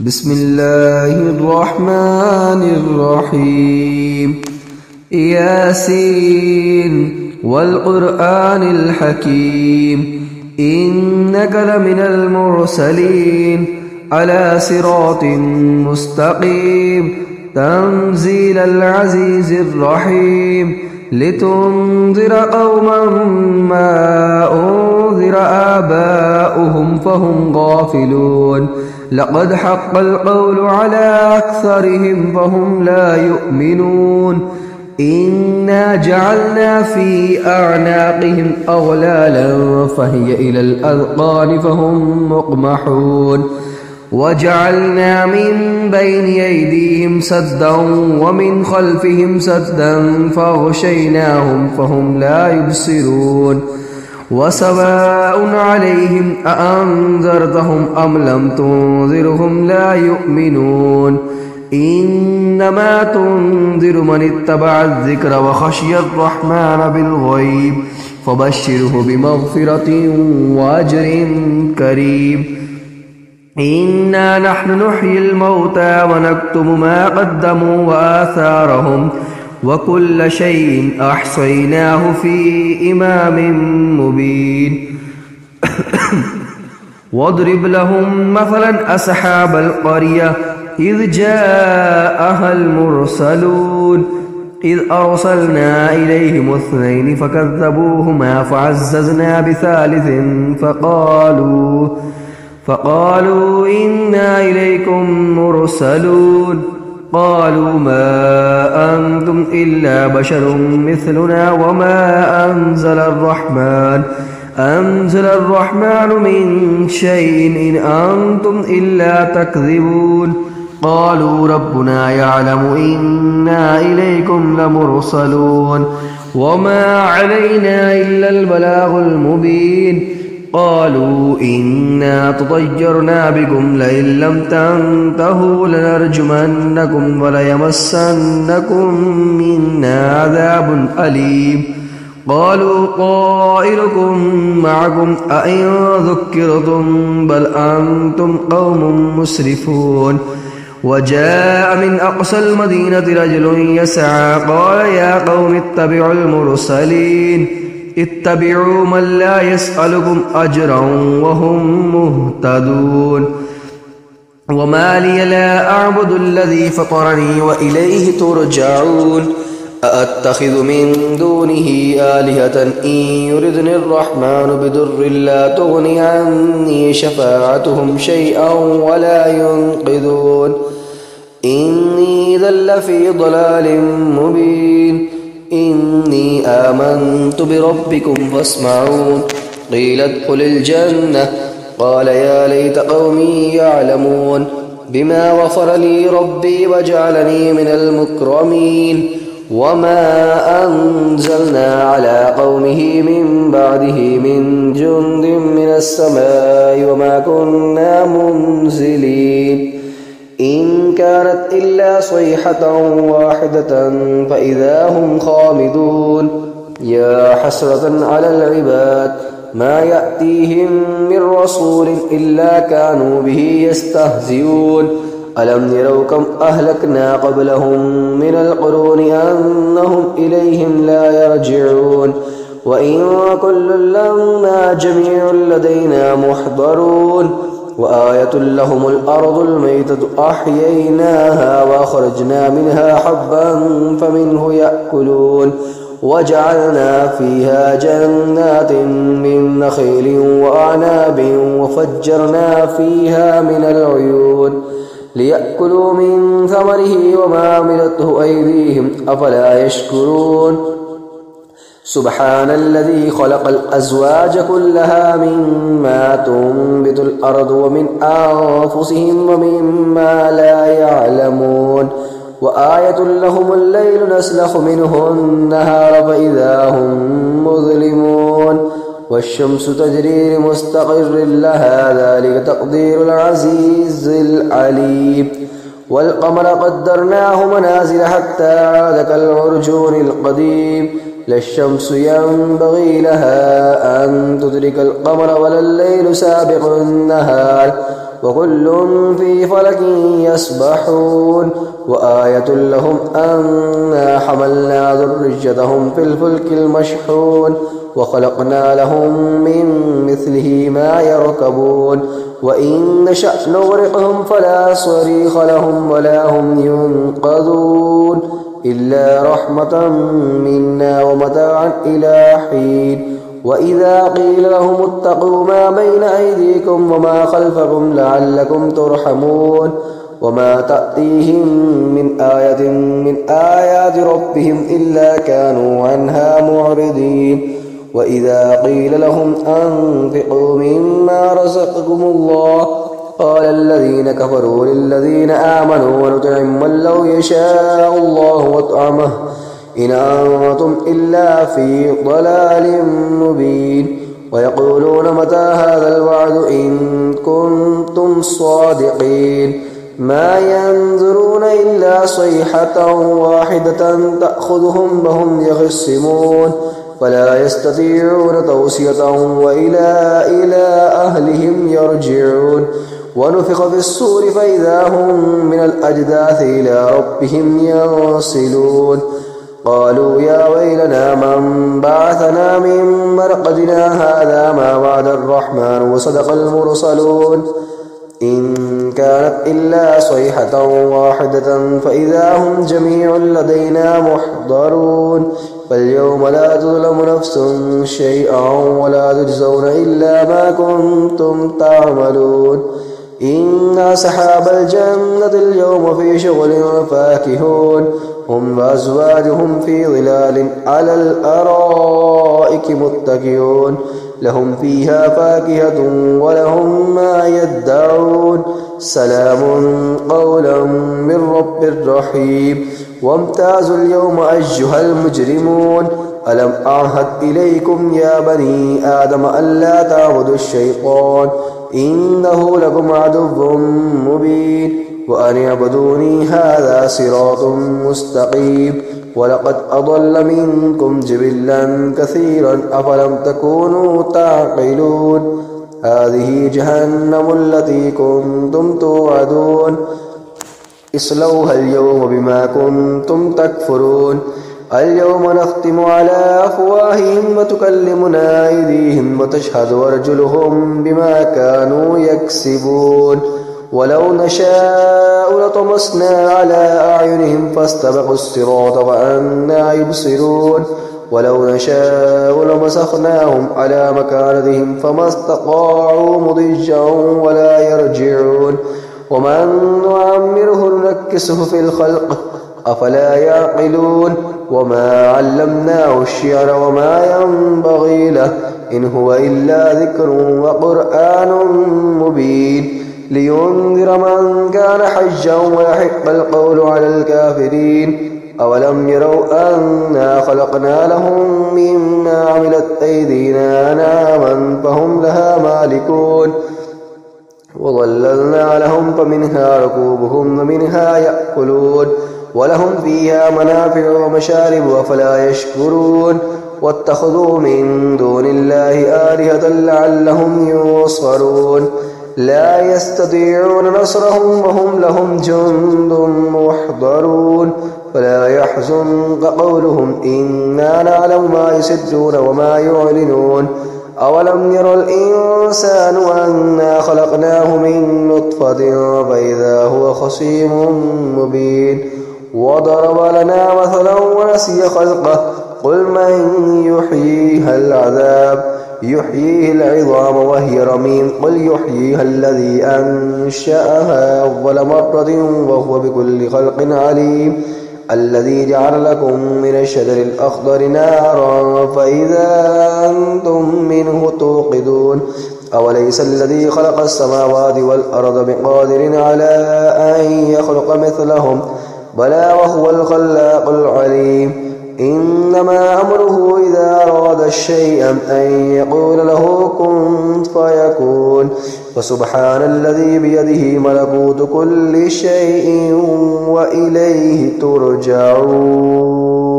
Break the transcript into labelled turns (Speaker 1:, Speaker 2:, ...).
Speaker 1: بسم الله الرحمن الرحيم. ياسين والقرآن الحكيم إنك لمن المرسلين على صراط مستقيم تنزيل العزيز الرحيم لتنذر قوما ما أنذر آباؤهم فهم غافلون لقد حق القول على أكثرهم فهم لا يؤمنون إنا جعلنا في أعناقهم أغلالا فهي إلى الأذقان فهم مقمحون وجعلنا من بين أيديهم سدا ومن خلفهم سدا فأغشيناهم فهم لا يبصرون وسواء عليهم أأنذرتهم أم لم تنذرهم لا يؤمنون إنما تنذر من اتبع الذكر وخشي الرحمن بالغيب فبشره بمغفرة وأجر كريم. إنا نحن نحيي الموتى ونكتب ما قدموا وآثارهم وكل شيء أحصيناه في إمام مبين. واضرب لهم مثلا أصحاب القرية إذ جاءها المرسلون إذ أرسلنا إليهم اثنين فكذبوهما فعززنا بثالث فقالوا إنا إليكم مرسلون قالوا ما أنتم إلا بشر مثلنا وما أنزل الرحمن من شيء إن أنتم إلا تكذبون. قالوا ربنا يعلم إنا إليكم لمرسلون وما علينا إلا البلاغ المبين. قالوا إنا تطيرنا بكم لئن لم تنتهوا لنرجمنكم وليمسنكم منا عذاب أليم. قالوا طائركم معكم أئن ذكرتم بل أنتم قوم مسرفون. وجاء من أقصى المدينة رجل يسعى قال يا قوم اتبعوا المرسلين اتبعوا من لا يسألكم أجرا وهم مهتدون. وما لي لا أعبد الذي فطرني وإليه ترجعون. أأتخذ من دونه آلهة إن يردني الرحمن بضر لا تغني عني شفاعتهم شيئا ولا ينقذون. إني إذا لفي ضلال مبين. إني آمنت بربكم فاسمعون. قيل ادخل الجنة قال يا ليت قومي يعلمون بما غفر لي ربي وجعلني من المكرمين. وما أنزلنا على قومه من بعده من جند من السماء وما كنا منزلين. إن كانت إلا صيحة واحدة فإذا هم خامدون. يا حسرة على العباد ما يأتيهم من رسول إلا كانوا به يستهزئون. ألم يروا كم أهلكنا قبلهم من القرون أنهم إليهم لا يرجعون. وإن كل لما جميع لدينا محضرون. وآية لهم الأرض الميتة أحييناها وأخرجنا منها حبا فمنه يأكلون. وجعلنا فيها جنات من نخيل وأعناب وفجرنا فيها من العيون ليأكلوا من ثمره وما عملته أيديهم أفلا يشكرون. سبحان الذي خلق الأزواج كلها مما تنبت الأرض ومن أنفسهم ومما لا يعلمون. وآية لهم الليل نسلخ منه النهار فإذا هم مظلمون. والشمس تجري لمستقر لها ذلك تقدير العزيز العليم. والقمر قدرناه منازل حتى عاد كالعرجون القديم. لا الشمس ينبغي لها أن تدرك القمر ولا الليل سابق النهار وكل في فلك يسبحون وآية لهم أنا حملنا ذريتهم في الفلك المشحون وخلقنا لهم من مثله ما يركبون وإن نشأ نغرقهم فلا صريخ لهم ولا هم ينقذون إلا رحمة منا ومتاعا إلى حين وإذا قيل لهم اتقوا ما بين أيديكم وما خلفكم لعلكم ترحمون وما تأتيهم من آية من آيات ربهم إلا كانوا عنها معرضين وإذا قيل لهم أنفقوا مما رزقكم الله قال الذين كفروا للذين آمنوا ونطعم من لو يشاء الله وطعمه إن أنتم إلا في ضلال مبين ويقولون متى هذا الوعد إن كنتم صادقين ما ينظرون إلا صيحة واحدة تأخذهم وهم يخصمون فلا يستطيعون توصية وإلى أهلهم يرجعون ونفخ في الصور فإذا هم من الأجداث إلى ربهم ينصلون قالوا يا ويلنا من بعثنا من مرقدنا هذا ما وعد الرحمن وصدق المرسلون إن كانت إلا صيحة واحدة فإذا هم جميع لدينا محضرون فاليوم لا تظلم نفس شيئا ولا تجزون إلا ما كنتم تعملون إن أصحاب الجنة اليوم في شغل فاكهون هم وأزواجهم في ظلال على الأرائك متكئون لهم فيها فاكهة ولهم ما يدعون سلام قولا من رب رحيم وامتازوا اليوم أيها المجرمون ألم أعهد إليكم يا بني آدم ألا تعبدوا الشيطان إنه لكم عدو مبين وأن اعبدوني هذا صراط مستقيم ولقد أضل منكم جبلا كثيرا أفلم تكونوا تعقلون هذه جهنم التي كنتم توعدون اصلوها اليوم بما كنتم تكفرون اليوم نختم على أفواههم وتكلمنا أيديهم وتشهد أرجلهم بما كانوا يكسبون ولو نشاء لطمسنا على أعينهم فاستبقوا الصراط فأنى يبصرون ولو نشاء لمسخناهم على مكانتهم فما استطاعوا مضجا ولا يرجعون ومن نعمره ننكسه في الخلق أفلا يعقلون وما علمناه الشعر وما ينبغي له إن هو إلا ذكر وقرآن مبين لينذر من كان حجا ويحق القول على الكافرين أولم يروا أنا خلقنا لهم مما عملت أيدينا أنعاما فهم لها مالكون وظللنا لهم فمنها ركوبهم ومنها يأكلون ولهم فيها منافع ومشارب أفلا يشكرون واتخذوا من دون الله آلهة لعلهم ينصرون لا يستطيعون نصرهم وهم لهم جند محضرون فلا يحزنك قولهم إنا نعلم ما يسرون وما يعلنون أولم ير الإنسان أنا خلقناه من نطفة فإذا هو خصيم مبين وضرب لنا مثلا ونسي خلقه قل من يحييها يحييه العظام وهي رميم قل يحييها الذي أنشأها أول مرة وهو بكل خلق عليم الذي جعل لكم من الشجر الأخضر نارا فإذا أنتم منه توقدون أوليس الذي خلق السماوات والأرض بقادر على أن يخلق مثلهم بلى وهو الخلاق العليم إنما أمره إذا أراد شيئا أن يقول له كن فيكون فسبحان الذي بيده ملكوت كل شيء وإليه ترجعون.